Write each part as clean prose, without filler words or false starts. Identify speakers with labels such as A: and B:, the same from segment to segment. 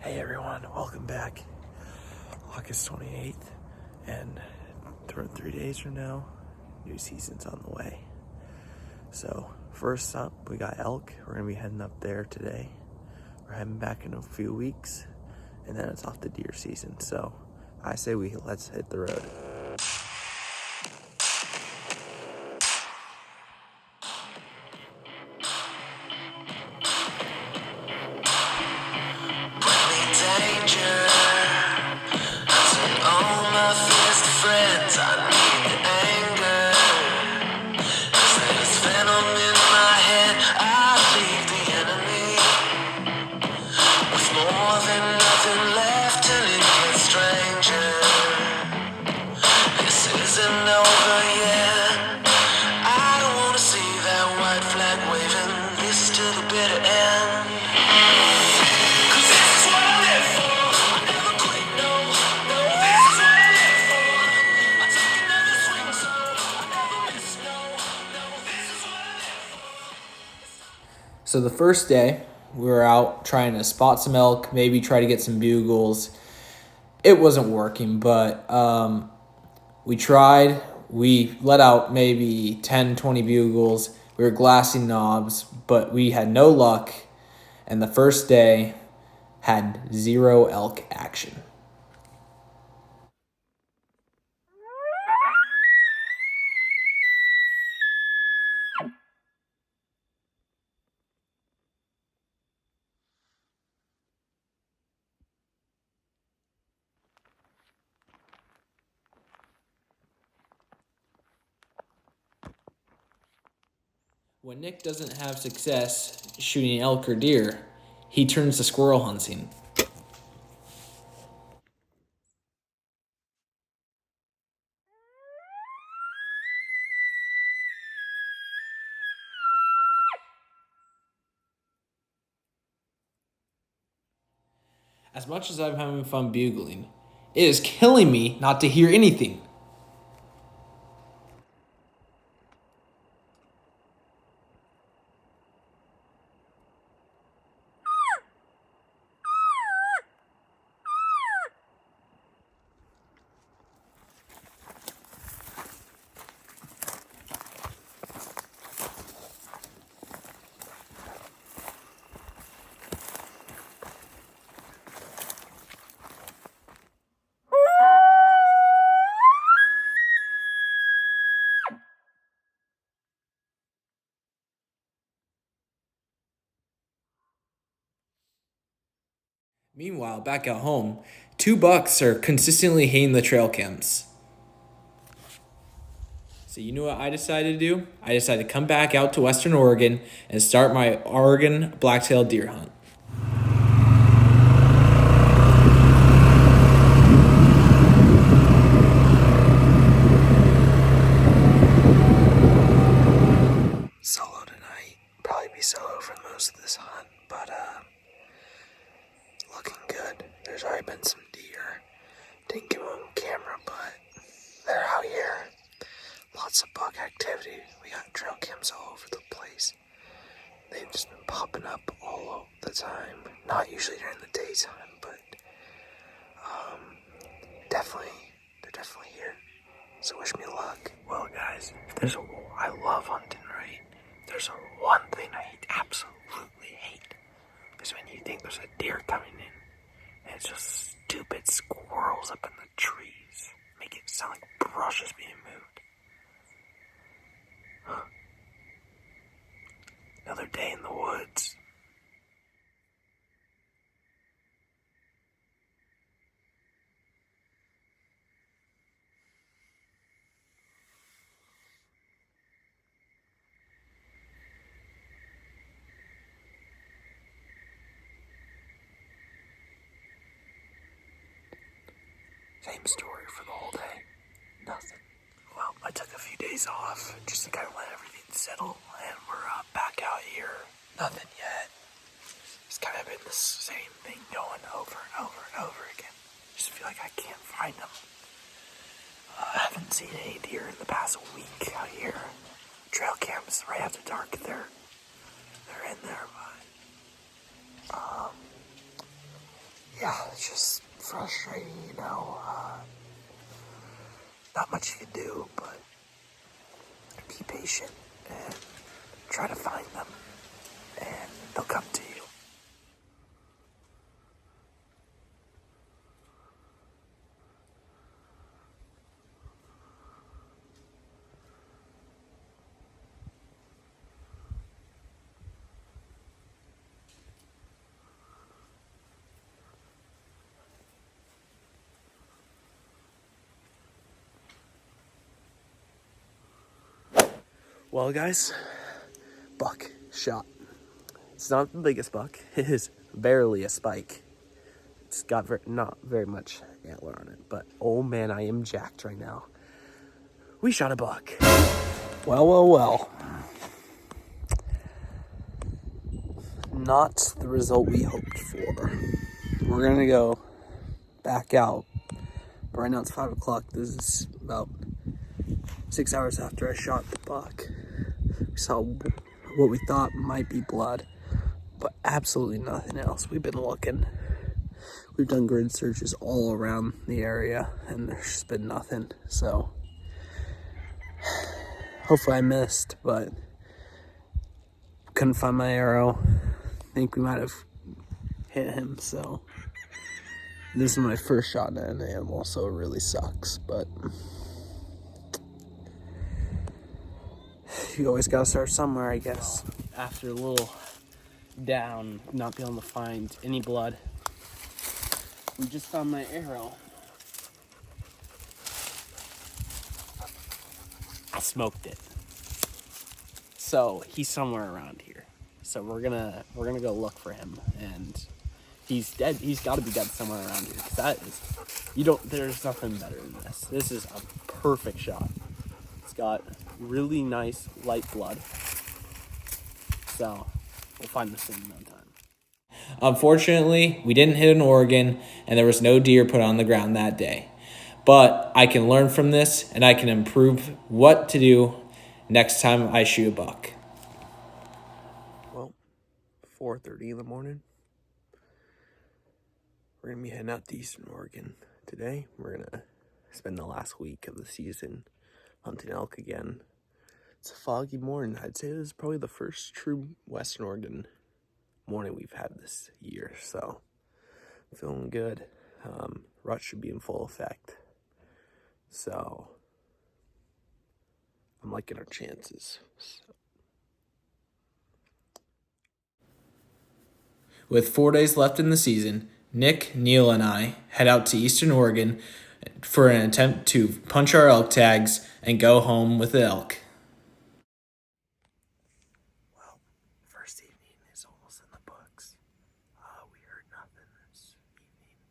A: Hey everyone, welcome back. August 28th, and 3 days from now, new season's on the way. So, first up, we got elk. We're gonna be heading up there today. We're heading back in a few weeks, and then it's off to deer season. So, I say let's hit the road.
B: So the first day, we were out trying to spot some elk, maybe try to get some bugles. It wasn't working, but we tried. We let out maybe 10, 20 bugles. We were glassing knobs, but we had no luck. And the first day had 0 elk action. When Nick doesn't have success shooting elk or deer, he turns to squirrel hunting. As much as I'm having fun bugling, it is killing me not to hear anything. Meanwhile, back at home, 2 bucks are consistently hating the trail cams. So you know what I decided to do? I decided to come back out to Western Oregon and start my Oregon blacktail deer hunt.
A: Solo tonight. Probably be solo for most of this hunt, but looking good. There's already been some deer. Didn't get them on camera, but they're out here. Lots of buck activity. We got trail cams all over the place. They've just been popping up all the time. Not usually during the daytime, but they're definitely here. So wish me luck. Well, guys, I love hunting, right? There's one thing I absolutely hate. Is when you think there's a deer coming in, and it's just stupid squirrels up in the trees. Make it sound like brush is being moved. Another day in the woods. Same story for the whole day. Nothing. Well, I took a few days off just to kind of let everything settle, and we're back out here. Nothing yet. It's kind of been the same thing going over and over and over again. Just feel like I can't find them. I haven't seen any deer in the past week out here. Trail cams right after dark, they're in there, but yeah, it's just frustrating, you know. Not much you can do, but be patient and try to find them, and they'll come to you. Well, guys, buck shot. It's not the biggest buck. It is barely a spike. It's got not very much antler on it, but oh man, I am jacked right now. We shot a buck. Well. Not the result we hoped for. We're gonna go back out. Right now it's 5 o'clock. This is about 6 hours after I shot the buck. We saw what we thought might be blood, but absolutely nothing else. We've been looking. We've done grid searches all around the area, and there's just been nothing. So hopefully I missed, but couldn't find my arrow. I think we might have hit him, so this is my first shot at an animal, so it really sucks, but you always gotta start somewhere, I guess. After a little down, not being able to find any blood, we just found my arrow. I smoked it. So he's somewhere around here. So we're gonna go look for him, and he's dead. He's got to be dead somewhere around here. 'Cause there's nothing better than this. This is a perfect shot. It's got really nice light blood. So we'll find this in no time.
B: Unfortunately, we didn't hit an Oregon, and there was no deer put on the ground that day. But I can learn from this, and I can improve what to do next time I shoot a buck.
A: Well, 4:30 in the morning. We're gonna be heading out to Eastern Oregon today. We're gonna spend the last week of the season hunting elk again. It's a foggy morning. I'd say this is probably the first true Western Oregon morning we've had this year, so feeling good. Rut should be in full effect, so I'm liking our chances.
B: With 4 days left in the season, Nick, Neil, and I head out to Eastern Oregon for an attempt to punch our elk tags and go home with the elk.
A: Well, first evening is almost in the books. We heard nothing this evening.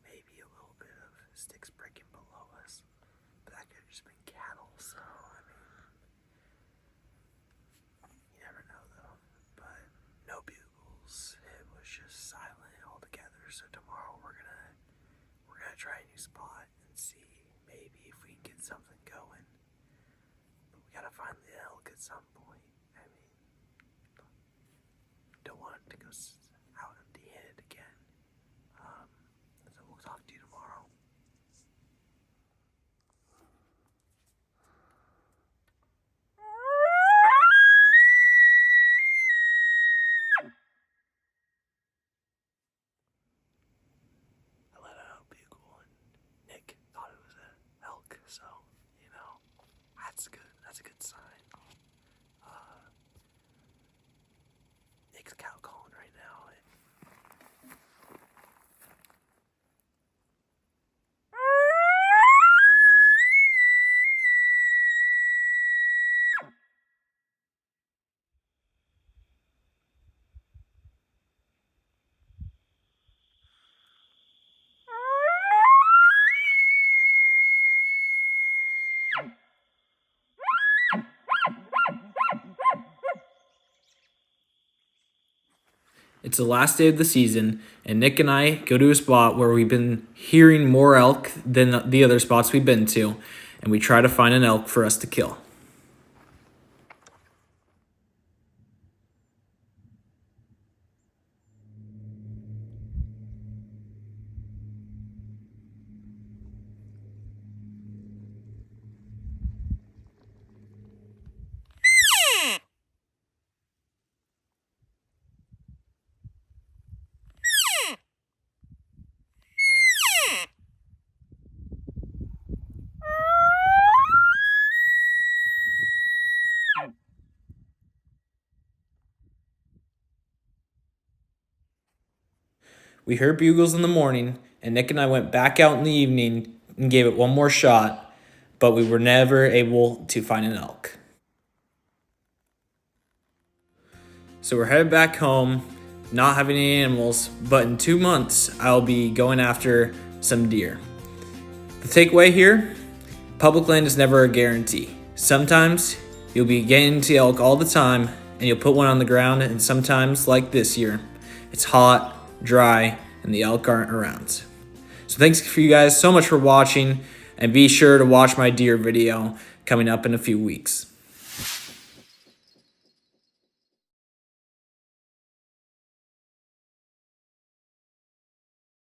A: Maybe a little bit of sticks breaking below us, but that could have just been cattle, so I mean, you never know though. But no bugles. It was just silent altogether. So tomorrow we're gonna try a new spot and see maybe if we can get something going. But we gotta find the elk at some point. I mean, don't want it to go out empty-handed again. So we'll talk to you tomorrow. I let out a bugle and Nick thought it was an elk, so that's good. That's a good sign. Nick's cow calling right now.
B: It's the last day of the season, and Nick and I go to a spot where we've been hearing more elk than the other spots we've been to, and we try to find an elk for us to kill. We heard bugles in the morning, and Nick and I went back out in the evening and gave it one more shot, but we were never able to find an elk. So we're headed back home, not having any animals, but in 2 months, I'll be going after some deer. The takeaway here, public land is never a guarantee. Sometimes you'll be getting to elk all the time, and you'll put one on the ground, and sometimes, like this year, it's hot, dry, and the elk aren't around. So thanks for you guys so much for watching, and be sure to watch my deer video coming up in a few weeks.